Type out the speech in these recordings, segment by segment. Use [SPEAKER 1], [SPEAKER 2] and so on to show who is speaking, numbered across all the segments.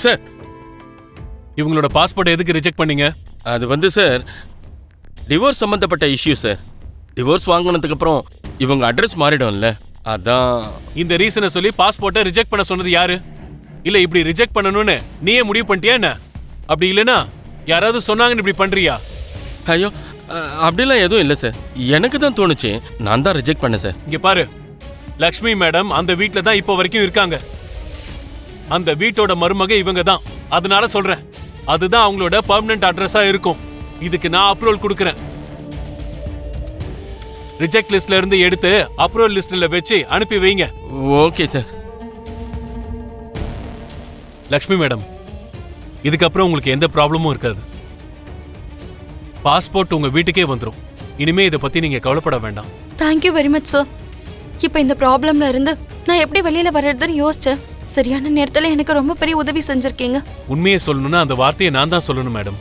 [SPEAKER 1] Sir, இவங்களோட passport எதுக்கு reject பண்ணீங்க?
[SPEAKER 2] அது சார், டிவோர்ஸ் சம்பந்தப்பட்ட இஷ்யூ சார். டிவோர்ஸ் வாங்கினதுக்கு அப்புறம் இவங்க அட்ரஸ் மாறிடும்ல, அதான்.
[SPEAKER 1] இந்த ரீசனை சொல்லி பாஸ்போர்ட்டை ரிஜெக்ட் பண்ண சொன்னது யாரு? இல்ல இப்படி ரிஜெக்ட் பண்ணணும்னு நீயே முடிவு பண்ணிட்டியா என்ன? அப்படி இல்லைன்னா யாராவது சொன்னாங்கன்னு இப்படி பண்றியா?
[SPEAKER 2] ஐயோ, அப்படிலாம் எதுவும் இல்லை சார். எனக்கு தான் தோணுச்சு, நான் தான் ரிஜெக்ட் பண்ணேன் சார்.
[SPEAKER 1] இங்க பாரு, லக்ஷ்மி மேடம் அந்த வீட்டில் தான் இப்போ வரைக்கும் இருக்காங்க. அந்த வீட்டோட மருமக இவங்க தான். அதனால சொல்றேன், அதுதான் அவங்களோட பெர்மனன்ட் அட்ரஸா இருக்கும். இதுக்கு நான் அப்ரூவல் கொடுக்கறேன். ரிஜெக்ட் லிஸ்ட்ல இருந்து எடுத்து அப்ரூவல் லிஸ்ட்ல வச்சு அனுப்பி வைங்க.
[SPEAKER 2] Okay sir.
[SPEAKER 1] லக்ஷ்மி மேடம், இதுக்கப்புறம் உங்களுக்கு எந்த ப்ராப்ளமும் இருக்காது. பாஸ்போர்ட் உங்க வீட்டுக்கே வந்துடும். இனிமே இதை பத்தி நீங்க கவலைப்பட வேண்டாம்.
[SPEAKER 3] Thank you very much sir. இப்போ இந்த ப்ராப்ளம்ல இருந்து நான் எப்படி வெளியில வர்றதுன்னு யோசிச்சேன். சரியான நேரத்துல எனக்கு ரொம்ப பெரிய உதவி செஞ்சிருக்கீங்க.
[SPEAKER 1] உண்மையை சொல்லணும்னா அந்த வார்த்தையை நான் தான் சொல்லணும் மேடம்.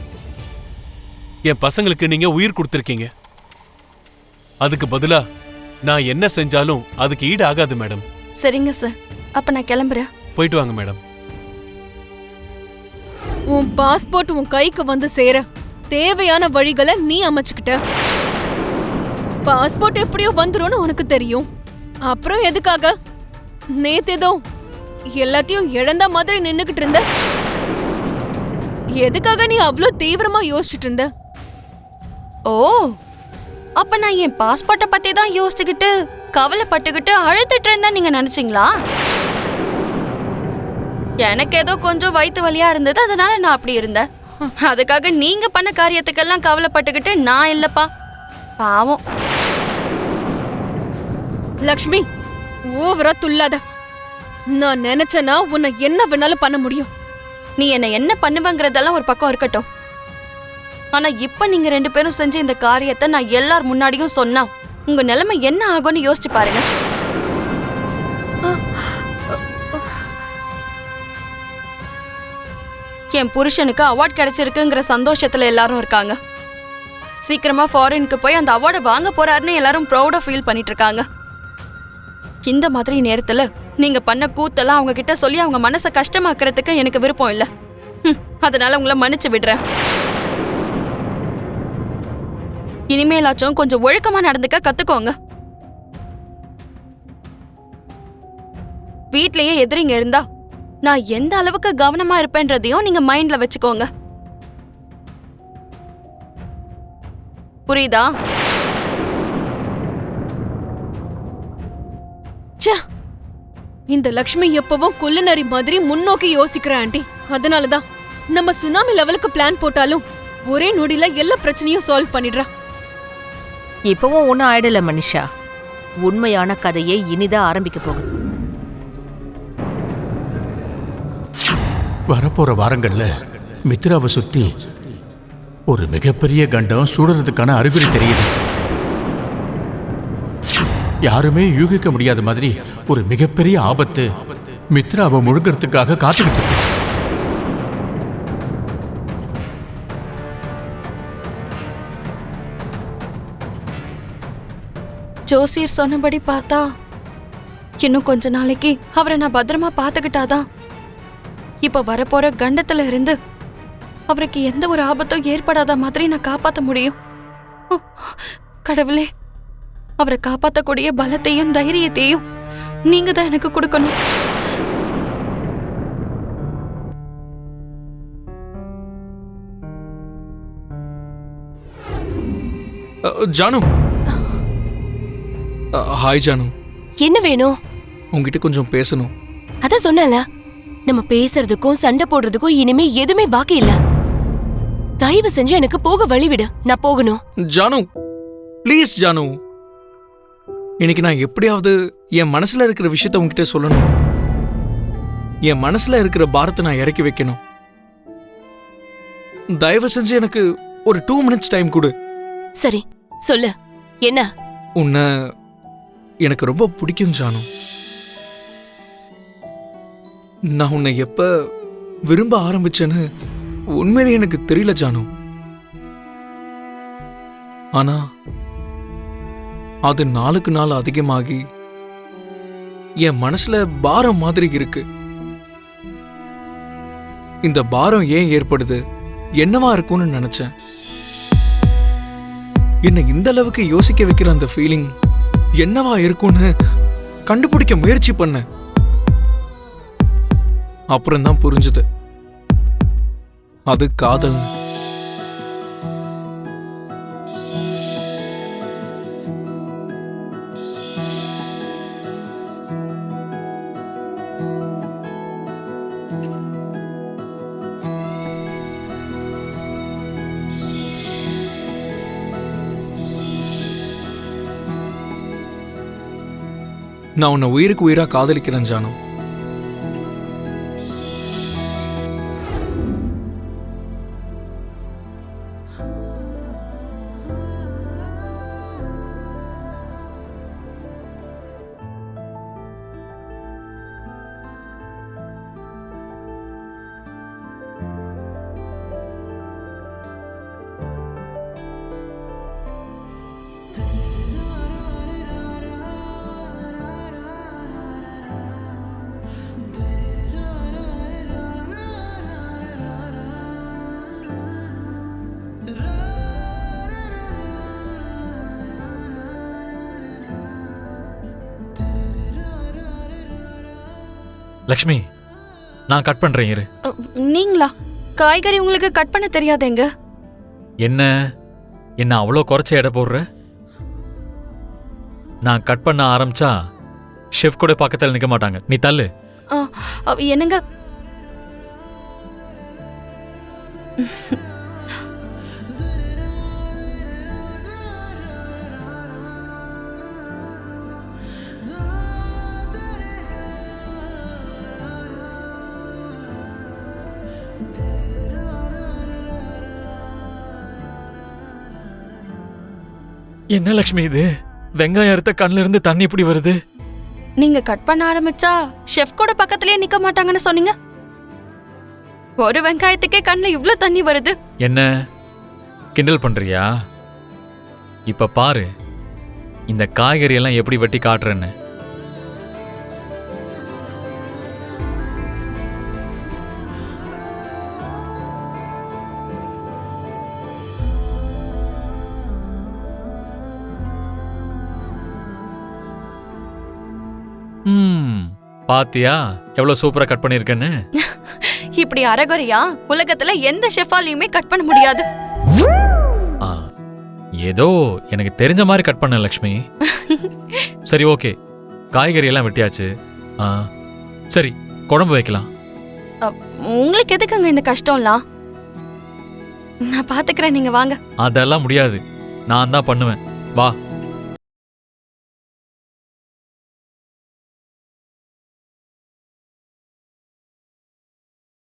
[SPEAKER 1] என் பசங்களுக்கு நீங்க உயிர் கொடுத்திருக்கீங்க. அதுக்கு பதிலா நான் என்ன செஞ்சாலும் அதுக்கு ஈடு ஆகாது மேடம்.
[SPEAKER 3] சரிங்க சார், அப்ப நான் கிளம்புறேன்.
[SPEAKER 1] போயிட்டு வாங்க மேடம்.
[SPEAKER 4] உன் பாஸ்போர்ட் உன் கைக்கு வந்து சேர தேவையான வழிகளை நீ அமைச்சுக்கிட்ட. பாஸ்போர்ட் எப்படியோ வந்துரும்னு உனக்கு தெரியும். அப்புறம் எதுக்காக நேத்து ஏதோ எல்லாத்தையும் இழந்த மாதிரி நின்னுகிட்டு இருந்த? எதுக்காக நீ அவ்ளோ தீவிரமா யோசிச்சுட்டு இருந்த?
[SPEAKER 3] ஓ, அப்ப நான் என் பாஸ்போர்ட்டை பத்தி தான் யோசிச்சுக்கிட்டு கவலைப்பட்டுக்கிட்டு அழுதுட்டு இருந்தேன் நீங்க நினைச்சீங்களா? எனக்கு ஏதோ கொஞ்சம் வயிற்று வலியா இருந்தது, அதனால நான் அப்படி இருந்தேன். அதுக்காக நீங்க பண்ண காரியத்துக்கெல்லாம் கவலைப்பட்டுக்கிட்டு நான் இல்லப்பா. பாவம்.
[SPEAKER 4] லக்ஷ்மி, ஓவரா துள்ளாத. நான் நினைச்சனா உன்னை என்ன வேணாலும் பண்ண முடியும்.
[SPEAKER 3] நீ என்ன பண்ணுவங்கிறதெல்லாம் ஒரு பக்கம் இருக்கட்டும். ஆனா இப்ப நீங்க 2 பேரும் செஞ்ச இந்த காரியத்தை நான் எல்லார் முன்னாடியும் சொன்னா உங்க நிலைமை என்ன ஆகும்னு யோசிச்சு பாருங்க. என் புருஷனுக்கு அவார்ட் கிடைச்சிருக்குங்கிற சந்தோஷத்துல எல்லாரும் இருக்காங்க. சீக்கிரமா ஃபாரினுக்கு போய் அந்த அவார்டை வாங்க போறாருன்னு எல்லாரும் ப்ரௌடா ஃபீல் பண்ணிட்டு இருக்காங்க. இந்த மாதிரி நேரத்துல நீங்க பண்ண கூத்தெல்லாம் அவங்க கிட்ட சொல்லி அவங்க மனசை கஷ்டமாக்குறதுக்கு எனக்கு விருப்பம் இல்ல. அதனால உங்களை மன்னிச்சு விடுறேன். இனிமேலாச்சும் கொஞ்சம் ஒழுக்கமா நடந்துக்க கத்துக்கோங்க. வீட்லயே எதிரிங்க இருந்தா நான் எந்த அளவுக்கு கவனமா இருப்பேன்றதையும் நீங்க மைண்ட்ல வச்சுக்கோங்க. புரியுதா?
[SPEAKER 4] இந்த லக்ஷ்மி எப்பவும் குள்ளநரி மாதிரி முன்னோக்கி யோசிக்கிற ஆண்டி. அதனாலதான் நம்ம சுனாமி லெவலுக்கு பிளான் போட்டாலும் ஒரே நொடியில எல்லா பிரச்சனையும் சால்வ் பண்ணிடுறா.
[SPEAKER 5] இப்பவும் ஒன்னும் ஆயிடல மனிஷா. உண்மையான கதையை இனிதான் ஆரம்பிக்க போகுது.
[SPEAKER 6] வரப்போற வாரங்கள்ல மித்ராவை சுத்தி ஒரு மிகப்பெரிய கண்டம் சூடுறதுக்கான அறிகுறி தெரியுது. யாருமே யூகிக்க முடியாத மாதிரி ஒரு மிகப்பெரிய ஆபத்து மித்ராவை முழுங்கிறதுக்காக காத்துக்கிட்டு இருக்கு.
[SPEAKER 3] ஜோசியர் சொன்னபடி பார்த்தா இன்னும் கொஞ்ச நாளைக்கு அவரை நான் பத்திரமா பாத்துக்கிட்டாதான் இப்ப வரப்போற கண்டத்துல இருந்து அவருக்கு எந்த ஒரு ஆபத்தும் ஏற்படாத மாதிரி நான் காப்பாத்த முடியும். கடவுளே, அவரை காப்பாத்தக்கூடிய பலத்தையும் தைரியத்தையும் நீங்க தான் எனக்கு கொடுக்கணும்.
[SPEAKER 7] ஜானு. ஹாய் ஜானு.
[SPEAKER 8] என்ன வேணும்?
[SPEAKER 7] உங்ககிட்ட கொஞ்சம் பேசணும்.
[SPEAKER 8] அதான் சொன்னல, நம்ம பேசுறதுக்கும் சண்டை போடுறதுக்கும் இனிமே எதுவுமே பாக்கி இல்ல. தயவு செஞ்சு எனக்கு போக வழிவிடு. நான் போகணும்.
[SPEAKER 7] ஜானு ப்ளீஸ். ஜானு, இன்னைக்கு நான் எப்படியாவது என் மனசுல இருக்கிற விஷயத்த உங்ககிட்ட சொல்லணும். என் மனசுல இருக்கிற பாரத்தை நான் இறக்கி வைக்கணும். தயவு செஞ்சு எனக்கு ஒரு 2 minutes டைம் கொடு.
[SPEAKER 8] சரி சொல்லு, என்ன?
[SPEAKER 7] உன்னை எனக்கு ரொம்ப பிடிக்கும் ஜானு. நான் உன்னை எப்ப விரும்ப ஆரம்பிச்சேன்னு உண்மையிலே எனக்கு தெரியல ஜானு. ஆனா அது நாளுக்கு நாள் அதிகமாகி என் மனசுல பாரம் மாதிரி இருக்கு. இந்த பாரம் ஏன் ஏற்படுது, என்னவா இருக்கும்னு நினைச்சேன். என்னை இந்த அளவுக்கு யோசிக்க வைக்கிற அந்த ஃபீலிங் என்னவா இருக்கும்னு கண்டுபிடிக்க முயற்சி பண்ண. அப்புறம் தான் புரிஞ்சுது, அது காதல். நான் உன்னை உயிருக்கு உயிரா காதலிக்கிறேன் ஜானு.
[SPEAKER 9] லக்ஷ்மி, நான் கட் பண்றேன் இரு.
[SPEAKER 3] நீங்களா? காய்கறி உங்களுக்கு கட் பண்ண தெரியாதேங்க.
[SPEAKER 9] என்ன அவ்வளோ குறைச்ச எடை போடுற? நான் கட் பண்ண ஆரம்பிச்சா ஷெஃப் கூட பக்கத்தில் நிற்க மாட்டாங்க. நீ தள்ளு.
[SPEAKER 3] என்னங்க?
[SPEAKER 9] என்ன லக்ஷ்மி இது? வெங்காயம் அறுத்த கண்ணுல இருந்து தண்ணி இப்படி வருது.
[SPEAKER 3] நீங்க கட் பண்ண ஆரம்பிச்சா ஷெஃப் கூட பக்கத்துலயே நிக்க மாட்டாங்கன்னு சொன்னீங்க. ஒரு வெங்காயத்துக்கே கண்ணுல இவ்ளோ தண்ணி வருது.
[SPEAKER 9] என்ன கிண்டல் பண்றியா? இப்ப பாரு இந்த காய்கறி எல்லாம் எப்படி வெட்டி காட்டுறேன்னு. பாத்தியா எவ்வளவு சூப்பரா கட் பண்ணிருக்கேன்னு?
[SPEAKER 3] இப்படி அரைகுறையா உலகத்துல எந்த ஷெஃபாலையுமே கட் பண்ண முடியாது.
[SPEAKER 9] ஏதோ எனக்கு தெரிஞ்ச மாதிரி கட் பண்ண லக்ஷ்மி. சரி ஓகே, காய்கறி எல்லாம் வெட்டியாச்சு. சரி குழம்பு வைக்கலாம்.
[SPEAKER 3] உங்களுக்கு எதுக்குங்க இந்த கஷ்டம்லாம்? நான் பாத்துக்கிறேன், நீங்க வாங்க.
[SPEAKER 9] அதெல்லாம் முடியாது, நான் தான் பண்ணுவேன். வா.